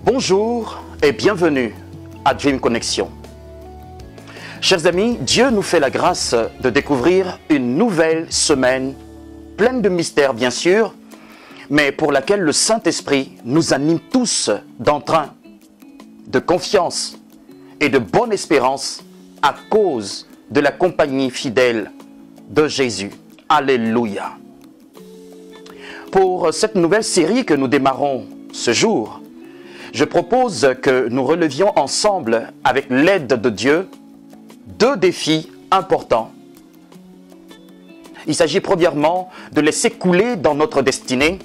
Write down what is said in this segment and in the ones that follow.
Bonjour et bienvenue à Dream Connection. Chers amis, Dieu nous fait la grâce de découvrir une nouvelle semaine pleine de mystères bien sûr, mais pour laquelle le Saint-Esprit nous anime tous d'entrain, de confiance et de bonne espérance à cause de la compagnie fidèle de Jésus. Alléluia. Pour cette nouvelle série que nous démarrons ce jour, je propose que nous relevions ensemble, avec l'aide de Dieu, deux défis importants. Il s'agit premièrement de laisser couler dans notre destinée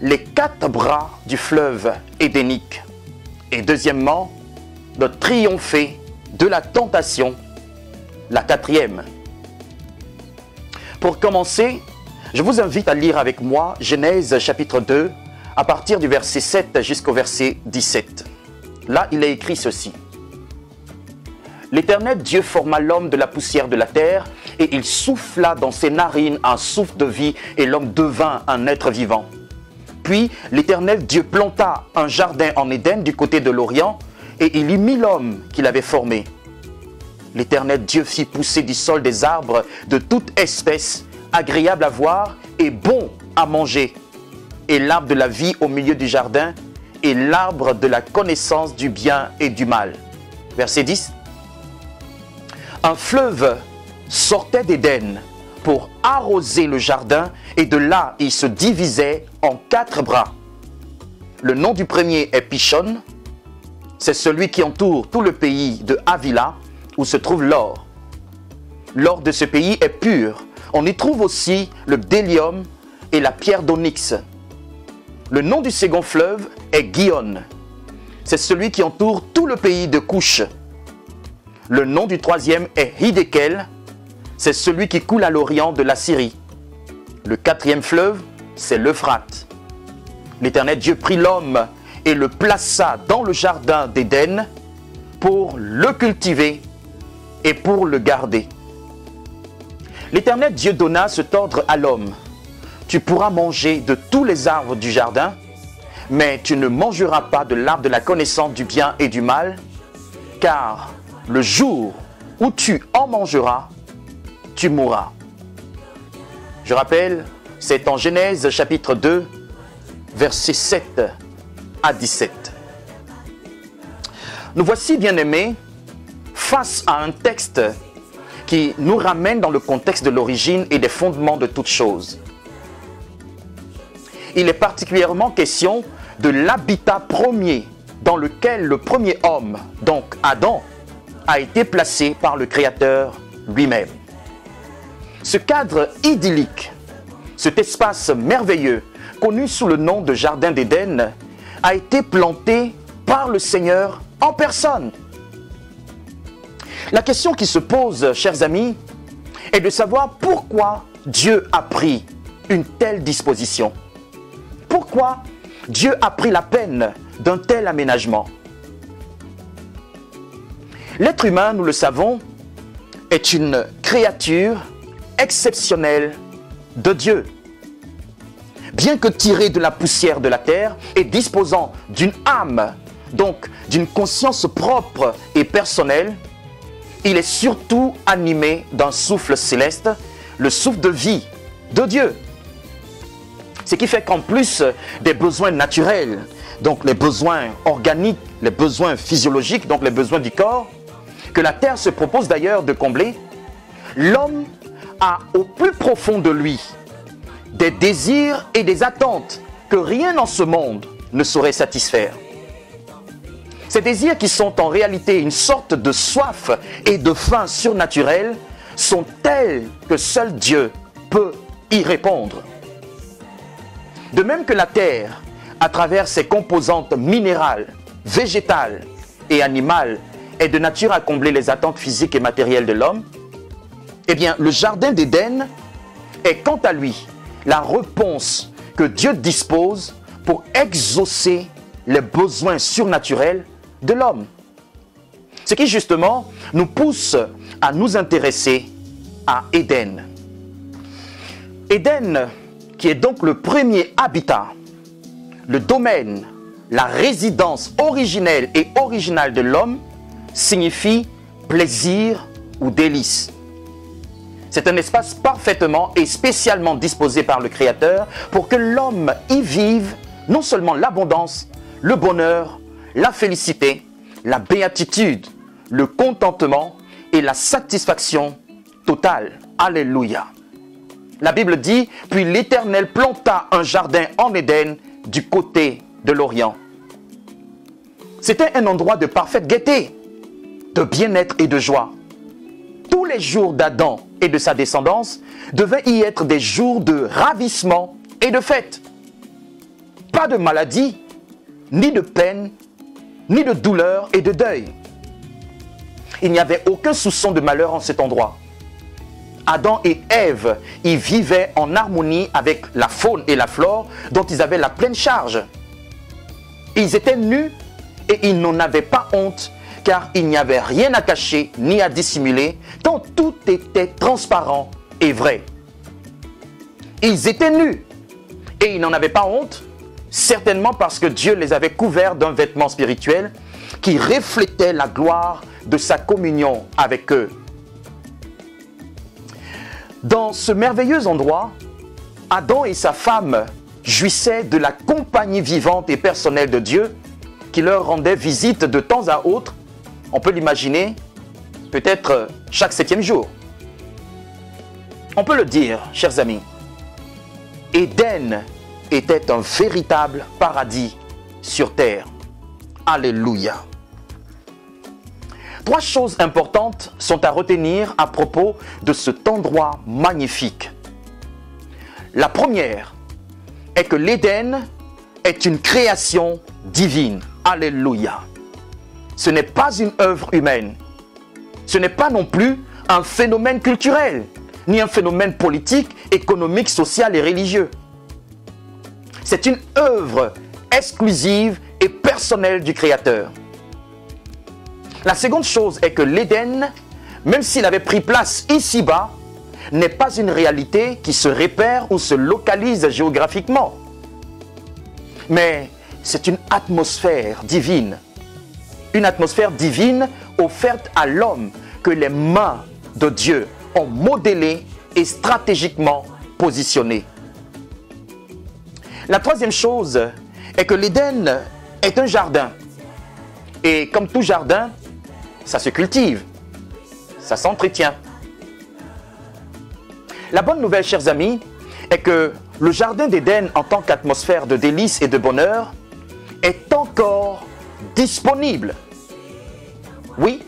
les 4 bras du fleuve édénique. Et deuxièmement, de triompher de la tentation, la 4e. Pour commencer, je vous invite à lire avec moi Genèse chapitre 2, à partir du verset 7 jusqu'au verset 17. Là, il est écrit ceci. L'Éternel Dieu forma l'homme de la poussière de la terre, et il souffla dans ses narines un souffle de vie, et l'homme devint un être vivant. Puis l'Éternel Dieu planta un jardin en Éden du côté de l'Orient, et il y mit l'homme qu'il avait formé. L'Éternel Dieu fit pousser du sol des arbres de toute espèce, agréables à voir et bons à manger, et l'arbre de la vie au milieu du jardin, et l'arbre de la connaissance du bien et du mal. Verset 10. Un fleuve sortait d'Éden pour arroser le jardin, et de là il se divisait en 4 bras. Le nom du premier est Pishon, c'est celui qui entoure tout le pays de Havila, où se trouve l'or. L'or de ce pays est pur. On y trouve aussi le bdellium et la pierre d'onyx. Le nom du second fleuve est Gihon. C'est celui qui entoure tout le pays de Couche. Le nom du troisième est Hiddekel. C'est celui qui coule à l'orient de la Syrie. Le 4e fleuve, c'est l'Euphrate. L'Éternel Dieu prit l'homme et le plaça dans le jardin d'Éden pour le cultiver et pour le garder. L'Éternel Dieu donna cet ordre à l'homme. Tu pourras manger de tous les arbres du jardin, mais tu ne mangeras pas de l'arbre de la connaissance du bien et du mal, car le jour où tu en mangeras, tu mourras. Je rappelle, c'est en Genèse chapitre 2, versets 7 à 17. Nous voici, bien-aimés, face à un texte qui nous ramène dans le contexte de l'origine et des fondements de toutes choses. Il est particulièrement question de l'habitat premier dans lequel le premier homme, donc Adam, a été placé par le Créateur lui-même. Ce cadre idyllique, cet espace merveilleux, connu sous le nom de Jardin d'Éden, a été planté par le Seigneur en personne. La question qui se pose, chers amis, est de savoir pourquoi Dieu a pris une telle disposition. Pourquoi Dieu a pris la peine d'un tel aménagement? L'être humain, nous le savons, est une créature exceptionnelle de Dieu. Bien que tiré de la poussière de la terre et disposant d'une âme, donc d'une conscience propre et personnelle, il est surtout animé d'un souffle céleste, le souffle de vie de Dieu. Ce qui fait qu'en plus des besoins naturels, donc les besoins organiques, les besoins physiologiques, donc les besoins du corps, que la terre se propose d'ailleurs de combler, l'homme a au plus profond de lui des désirs et des attentes que rien en ce monde ne saurait satisfaire. Ces désirs qui sont en réalité une sorte de soif et de faim surnaturelle sont tels que seul Dieu peut y répondre. De même que la terre, à travers ses composantes minérales, végétales et animales, est de nature à combler les attentes physiques et matérielles de l'homme, eh bien, le jardin d'Éden est quant à lui la réponse que Dieu dispose pour exaucer les besoins surnaturels de l'homme. Ce qui justement nous pousse à nous intéresser à Éden. Éden, qui est donc le premier habitat, le domaine, la résidence originelle et originale de l'homme signifie plaisir ou délice. C'est un espace parfaitement et spécialement disposé par le Créateur pour que l'homme y vive non seulement l'abondance, le bonheur, la félicité, la béatitude, le contentement et la satisfaction totale. Alléluia. La Bible dit, puis l'Éternel planta un jardin en Éden du côté de l'Orient. C'était un endroit de parfaite gaieté, de bien-être et de joie. Tous les jours d'Adam et de sa descendance devaient y être des jours de ravissement et de fête. Pas de maladie, ni de peine, ni de douleur et de deuil. Il n'y avait aucun soupçon de malheur en cet endroit. Adam et Ève y vivaient en harmonie avec la faune et la flore dont ils avaient la pleine charge. Ils étaient nus et ils n'en avaient pas honte, car il n'y avait rien à cacher ni à dissimuler, tant tout était transparent et vrai. Ils étaient nus et ils n'en avaient pas honte, certainement parce que Dieu les avait couverts d'un vêtement spirituel qui reflétait la gloire de sa communion avec eux. Dans ce merveilleux endroit, Adam et sa femme jouissaient de la compagnie vivante et personnelle de Dieu qui leur rendait visite de temps à autre. On peut l'imaginer, peut-être chaque 7e jour. On peut le dire, chers amis, Éden était un véritable paradis sur terre. Alléluia. 3 choses importantes sont à retenir à propos de cet endroit magnifique. La première est que l'Éden est une création divine. Alléluia. Ce n'est pas une œuvre humaine. Ce n'est pas non plus un phénomène culturel, ni un phénomène politique, économique, social et religieux. C'est une œuvre exclusive et personnelle du Créateur. La seconde chose est que l'Éden, même s'il avait pris place ici-bas, n'est pas une réalité qui se répère ou se localise géographiquement. Mais c'est une atmosphère divine. Une atmosphère divine offerte à l'homme que les mains de Dieu ont modélée et stratégiquement positionnée. La troisième chose est que l'Éden est un jardin. Et comme tout jardin, ça se cultive, ça s'entretient. La bonne nouvelle, chers amis, est que le jardin d'Éden en tant qu'atmosphère de délices et de bonheur est encore disponible. Oui,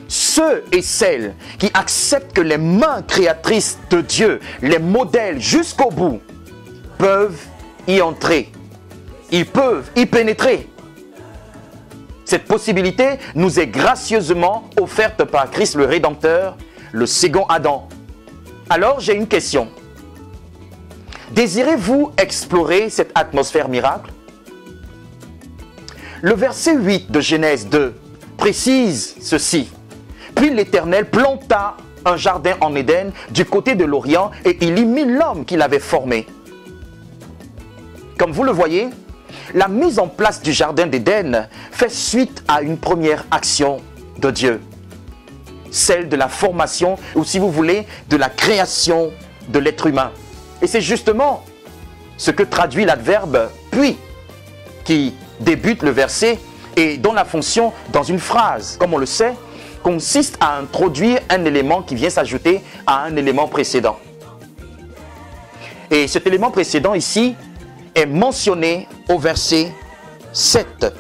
ceux et celles qui acceptent que les mains créatrices de Dieu les modèlent jusqu'au bout peuvent y entrer. Ils peuvent y pénétrer. Cette possibilité nous est gracieusement offerte par Christ le Rédempteur, le second Adam. Alors j'ai une question. Désirez-vous explorer cette atmosphère miracle? Le verset 8 de Genèse 2 précise ceci. Puis l'Éternel planta un jardin en Éden du côté de l'Orient et il y mit l'homme qu'il avait formé. Comme vous le voyez, la mise en place du jardin d'Éden fait suite à une première action de Dieu. Celle de la formation, ou si vous voulez, de la création de l'être humain. Et c'est justement ce que traduit l'adverbe « puis » qui débute le verset et dont la fonction dans une phrase, comme on le sait, consiste à introduire un élément qui vient s'ajouter à un élément précédent. Et cet élément précédent ici est mentionné au verset 7.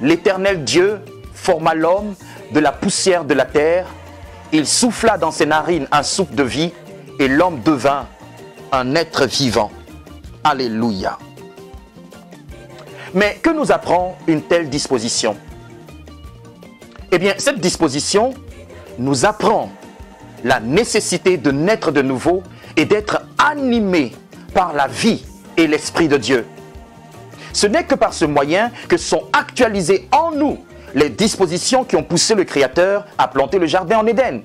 L'Éternel Dieu forma l'homme de la poussière de la terre, il souffla dans ses narines un souffle de vie et l'homme devint un être vivant. Alléluia. Mais que nous apprend une telle disposition? Eh bien, cette disposition nous apprend la nécessité de naître de nouveau et d'être animé par la vie et l'Esprit de Dieu. Ce n'est que par ce moyen que sont actualisées en nous les dispositions qui ont poussé le Créateur à planter le jardin en Éden.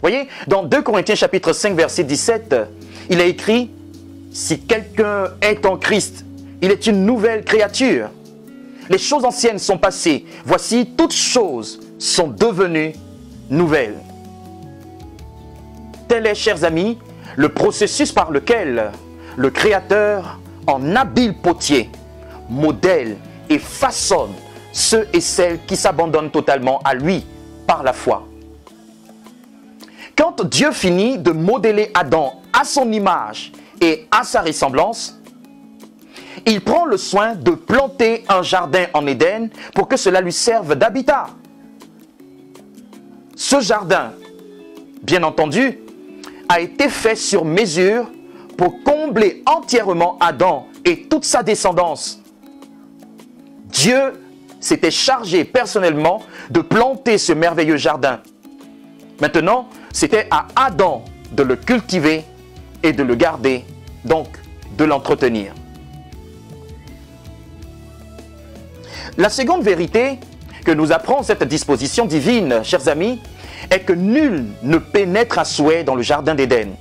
Voyez, dans 2 Corinthiens chapitre 5 verset 17, il est écrit « Si quelqu'un est en Christ, il est une nouvelle créature. Les choses anciennes sont passées. Voici, toutes choses sont devenues nouvelles. Tel est, chers amis, le processus par lequel le Créateur, en habile potier, modèle et façonne ceux et celles qui s'abandonnent totalement à lui par la foi. Quand Dieu finit de modeler Adam à son image et à sa ressemblance, il prend le soin de planter un jardin en Éden pour que cela lui serve d'habitat. Ce jardin, bien entendu, a été fait sur mesure pour combler entièrement Adam et toute sa descendance. Dieu s'était chargé personnellement de planter ce merveilleux jardin. Maintenant, c'était à Adam de le cultiver et de le garder, donc de l'entretenir. La seconde vérité que nous apprend cette disposition divine, chers amis, est que nul ne pénètre à souhait dans le jardin d'Éden.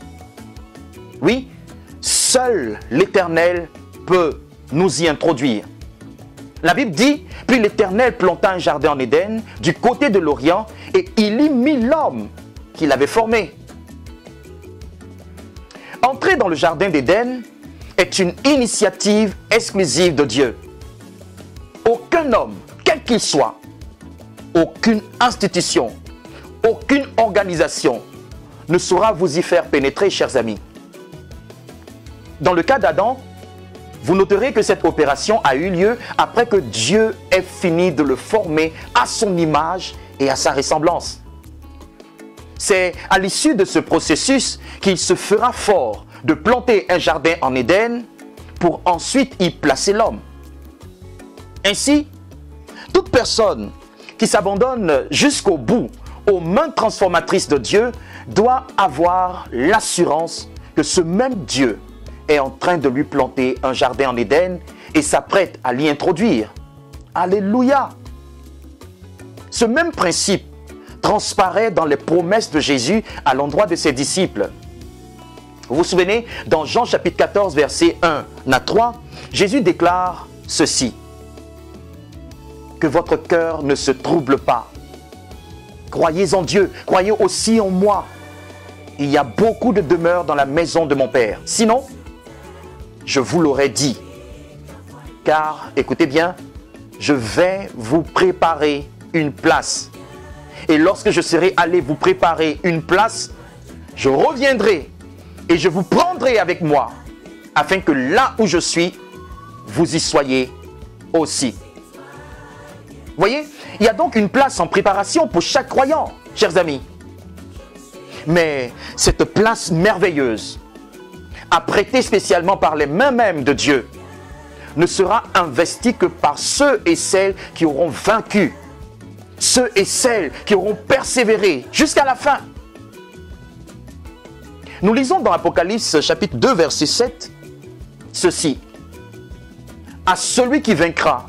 Oui, seul l'Éternel peut nous y introduire. La Bible dit, puis l'Éternel planta un jardin en Éden du côté de l'Orient et il y mit l'homme qu'il avait formé. Entrer dans le jardin d'Éden est une initiative exclusive de Dieu. Aucun homme, quel qu'il soit, aucune institution, aucune organisation ne saura vous y faire pénétrer, chers amis. Dans le cas d'Adam, vous noterez que cette opération a eu lieu après que Dieu ait fini de le former à son image et à sa ressemblance. C'est à l'issue de ce processus qu'il se fera fort de planter un jardin en Éden pour ensuite y placer l'homme. Ainsi, toute personne qui s'abandonne jusqu'au bout aux mains transformatrices de Dieu doit avoir l'assurance que ce même Dieu est en train de lui planter un jardin en Éden et s'apprête à l'y introduire. Alléluia! Ce même principe transparaît dans les promesses de Jésus à l'endroit de ses disciples. Vous vous souvenez, dans Jean chapitre 14, versets 1 à 3, Jésus déclare ceci: que votre cœur ne se trouble pas. Croyez en Dieu, croyez aussi en moi. Il y a beaucoup de demeures dans la maison de mon Père. Sinon, je vous l'aurais dit. Car, écoutez bien, je vais vous préparer une place. Et lorsque je serai allé vous préparer une place, je reviendrai et je vous prendrai avec moi, afin que là où je suis, vous y soyez aussi. Voyez, il y a donc une place en préparation pour chaque croyant, chers amis. Mais cette place merveilleuse, apprêtée spécialement par les mains mêmes de Dieu, ne sera investie que par ceux et celles qui auront vaincu, ceux et celles qui auront persévéré jusqu'à la fin. Nous lisons dans Apocalypse chapitre 2, verset 7, ceci: à celui qui vaincra,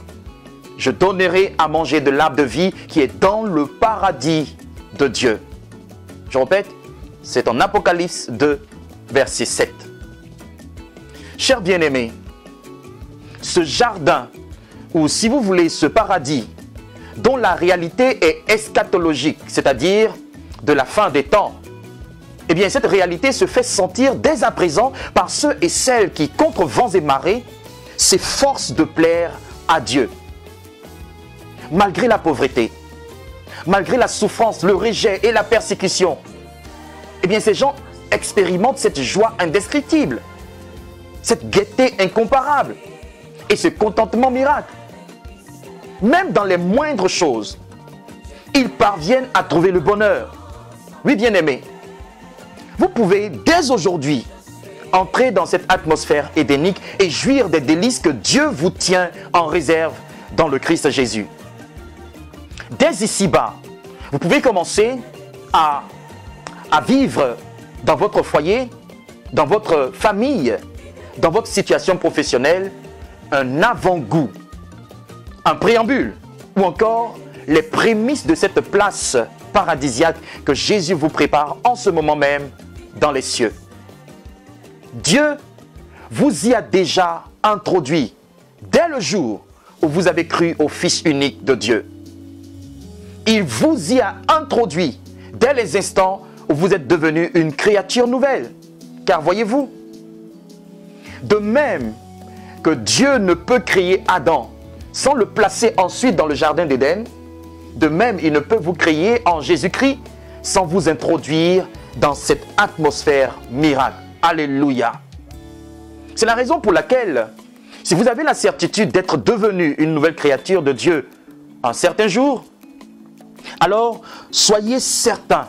je donnerai à manger de l'arbre de vie qui est dans le paradis de Dieu. Je répète, c'est en Apocalypse 2, verset 7. Chers bien-aimés, ce jardin, ou si vous voulez ce paradis, dont la réalité est eschatologique, c'est-à-dire de la fin des temps, eh bien cette réalité se fait sentir dès à présent par ceux et celles qui, contre vents et marées, s'efforcent de plaire à Dieu. Malgré la pauvreté, malgré la souffrance, le rejet et la persécution, eh bien ces gens expérimentent cette joie indescriptible, cette gaieté incomparable et ce contentement miracle. Même dans les moindres choses, ils parviennent à trouver le bonheur. Oui, bien-aimés, vous pouvez dès aujourd'hui entrer dans cette atmosphère édénique et jouir des délices que Dieu vous tient en réserve dans le Christ Jésus. Dès ici-bas, vous pouvez commencer à vivre dans votre foyer, dans votre famille, dans votre situation professionnelle, un avant-goût, un préambule, ou encore les prémices de cette place paradisiaque que Jésus vous prépare en ce moment même dans les cieux. Dieu vous y a déjà introduit dès le jour où vous avez cru au Fils unique de Dieu. Il vous y a introduit dès les instants où vous êtes devenu une créature nouvelle. Car voyez-vous, de même que Dieu ne peut créer Adam sans le placer ensuite dans le jardin d'Éden, de même il ne peut vous créer en Jésus-Christ sans vous introduire dans cette atmosphère miracle. Alléluia. C'est la raison pour laquelle, si vous avez la certitude d'être devenu une nouvelle créature de Dieu un certain jour, alors soyez certains,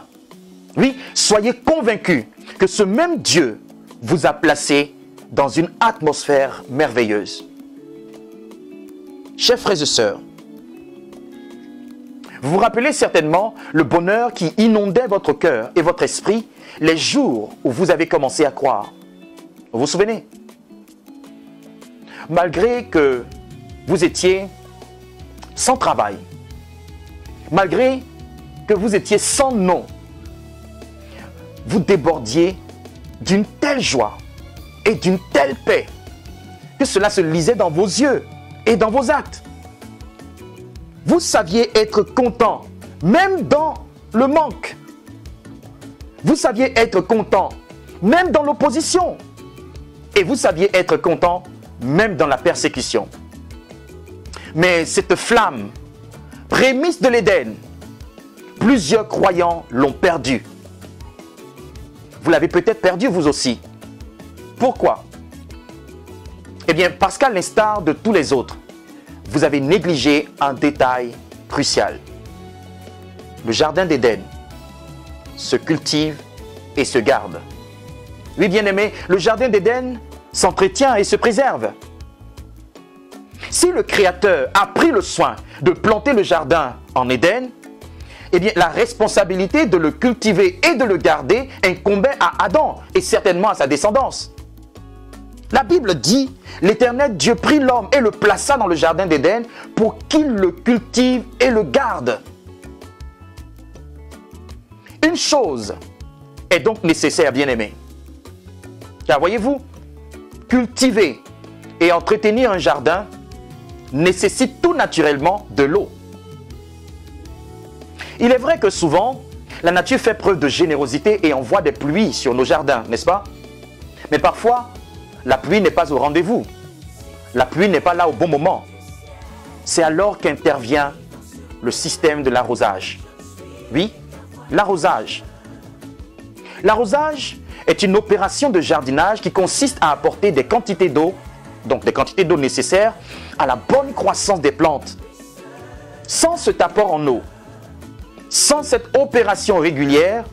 oui, soyez convaincus que ce même Dieu vous a placé dans une atmosphère merveilleuse. Chers frères et sœurs, vous vous rappelez certainement le bonheur qui inondait votre cœur et votre esprit les jours où vous avez commencé à croire. Vous vous souvenez? Malgré que vous étiez sans travail, malgré que vous étiez sans nom, vous débordiez d'une telle joie et d'une telle paix que cela se lisait dans vos yeux et dans vos actes. Vous saviez être content, même dans le manque. Vous saviez être content, même dans l'opposition. Et vous saviez être content, même dans la persécution. Mais cette flamme, prémisse de l'Éden, plusieurs croyants l'ont perdue. Vous l'avez peut-être perdu vous aussi. Pourquoi? Eh bien, parce qu'à l'instar de tous les autres, vous avez négligé un détail crucial. Le jardin d'Éden se cultive et se garde. Oui, bien-aimé, le jardin d'Éden s'entretient et se préserve. Si le Créateur a pris le soin de planter le jardin en Éden, eh bien, la responsabilité de le cultiver et de le garder incombait à Adam et certainement à sa descendance. La Bible dit, l'Éternel Dieu prit l'homme et le plaça dans le jardin d'Éden pour qu'il le cultive et le garde. Une chose est donc nécessaire, bien-aimé. Car voyez-vous, cultiver et entretenir un jardin nécessite tout naturellement de l'eau. Il est vrai que souvent, la nature fait preuve de générosité et envoie des pluies sur nos jardins, n'est-ce pas? Mais parfois, la pluie n'est pas au rendez-vous. La pluie n'est pas là au bon moment. C'est alors qu'intervient le système de l'arrosage. Oui, l'arrosage. L'arrosage est une opération de jardinage qui consiste à apporter des quantités d'eau, donc des quantités d'eau nécessaires à la bonne croissance des plantes. Sans cet apport en eau, sans cette opération régulière,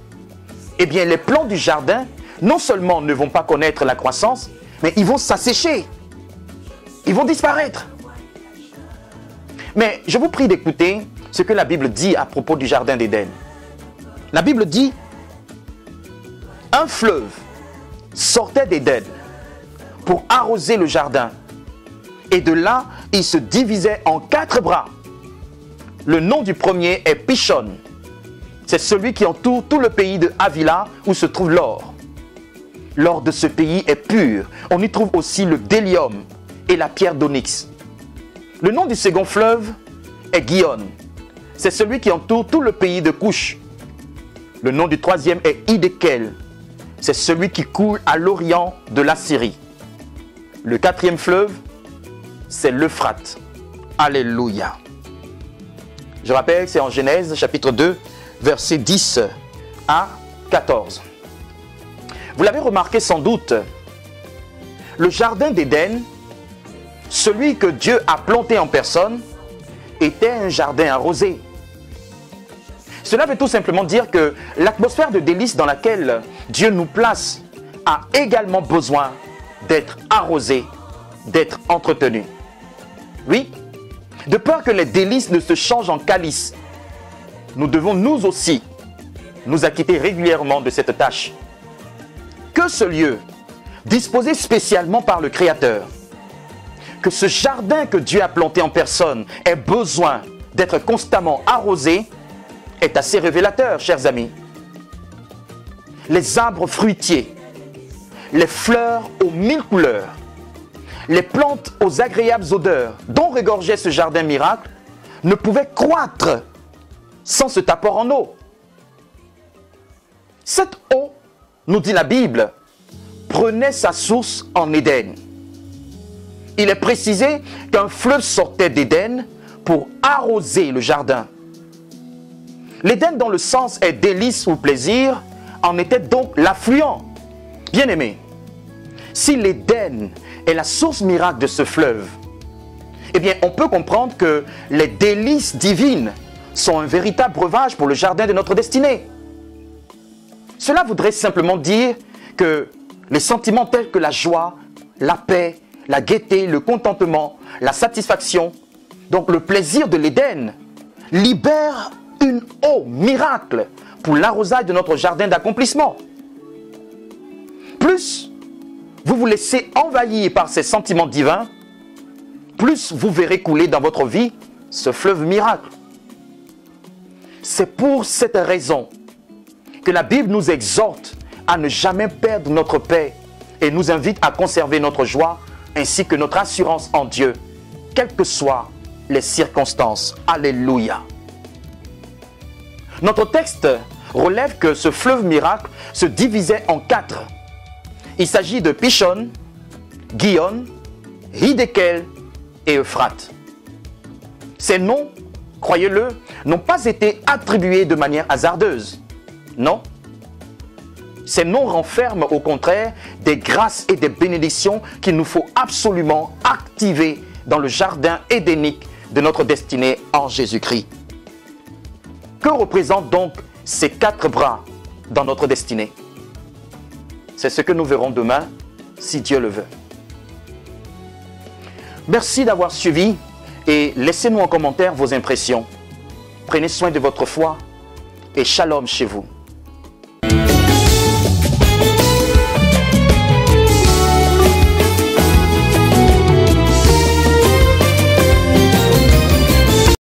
eh bien les plants du jardin non seulement ne vont pas connaître la croissance, mais ils vont s'assécher. Ils vont disparaître. Mais je vous prie d'écouter ce que la Bible dit à propos du jardin d'Éden. La Bible dit, un fleuve sortait d'Éden pour arroser le jardin. Et de là, il se divisait en 4 bras. Le nom du premier est Pishon. C'est celui qui entoure tout le pays de Havila où se trouve l'or. L'or de ce pays est pur. On y trouve aussi le délium et la pierre d'onyx. Le nom du second fleuve est Gihon. C'est celui qui entoure tout le pays de Couche. Le nom du troisième est Hiddekel. C'est celui qui coule à l'orient de la Syrie. Le 4e fleuve, c'est l'Euphrate. Alléluia. Je rappelle que c'est en Genèse chapitre 2, versets 10 à 14. Vous l'avez remarqué sans doute, le jardin d'Éden, celui que Dieu a planté en personne, était un jardin arrosé. Cela veut tout simplement dire que l'atmosphère de délice dans laquelle Dieu nous place a également besoin d'être arrosée, d'être entretenue. Oui, de peur que les délices ne se changent en calice, nous devons nous aussi nous acquitter régulièrement de cette tâche. Que ce lieu, disposé spécialement par le Créateur, que ce jardin que Dieu a planté en personne ait besoin d'être constamment arrosé, est assez révélateur, chers amis. Les arbres fruitiers, les fleurs aux 1000 couleurs, les plantes aux agréables odeurs dont regorgeait ce jardin miracle ne pouvaient croître sans cet apport en eau. Cette eau, nous dit la Bible, prenait sa source en Éden. Il est précisé qu'un fleuve sortait d'Éden pour arroser le jardin. L'Éden, dont le sens est délice ou plaisir, en était donc l'affluent. Bien-aimé, si l'Éden est la source miracle de ce fleuve, eh bien, on peut comprendre que les délices divines sont un véritable breuvage pour le jardin de notre destinée. Cela voudrait simplement dire que les sentiments tels que la joie, la paix, la gaieté, le contentement, la satisfaction, donc le plaisir de l'Éden, libèrent une eau miracle pour l'arrosage de notre jardin d'accomplissement. Plus vous vous laissez envahir par ces sentiments divins, plus vous verrez couler dans votre vie ce fleuve miracle. C'est pour cette raison que la Bible nous exhorte à ne jamais perdre notre paix et nous invite à conserver notre joie ainsi que notre assurance en Dieu, quelles que soient les circonstances. Alléluia. Notre texte relève que ce fleuve miracle se divisait en 4. Il s'agit de Pishon, Gihon, Hiddekel et Euphrate. Ces noms, croyez-le, n'ont pas été attribués de manière hasardeuse. Non. Ces noms renferment au contraire des grâces et des bénédictions qu'il nous faut absolument activer dans le jardin édénique de notre destinée en Jésus-Christ. Que représentent donc ces 4 bras dans notre destinée? C'est ce que nous verrons demain, si Dieu le veut. Merci d'avoir suivi et laissez-nous en commentaire vos impressions. Prenez soin de votre foi et shalom chez vous.